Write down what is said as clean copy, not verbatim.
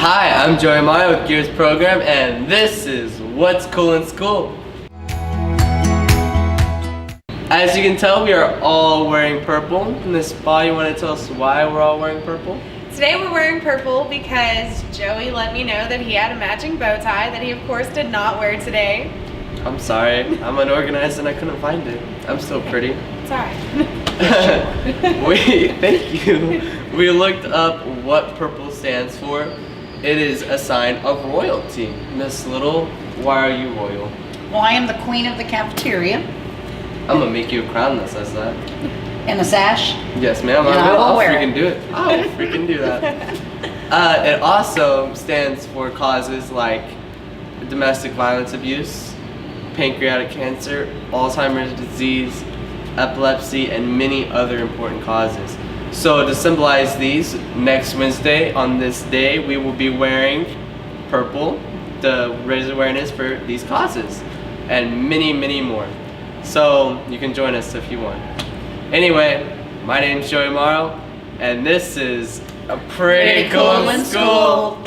Hi, I'm Joey Morrow with Gears Program, and this is What's Cool in School. As you can tell, we are all wearing purple. Miss Paul, you want to tell us why we're all wearing purple? Today we're wearing purple because Joey let me know that he had a matching bow tie that he of course did not wear today. I'm sorry, I'm unorganized and I couldn't find it. I'm still pretty. It's alright. Thank you. We looked up what purple stands for. It is a sign of royalty. Miss Little, why are you royal? Well, I am the queen of the cafeteria. I'm gonna make you a crown that says that. And a sash. Yes, ma'am. And I will I'll wear freaking do it. I'll freaking do that. It also stands for causes like domestic violence abuse, pancreatic cancer, Alzheimer's disease, epilepsy, and many other important causes. So to symbolize these, next Wednesday on this day, we will be wearing purple to raise awareness for these causes and many, many more. So you can join us if you want. Anyway, my name's Joey Morrow, and this is a Pretty Cool in School.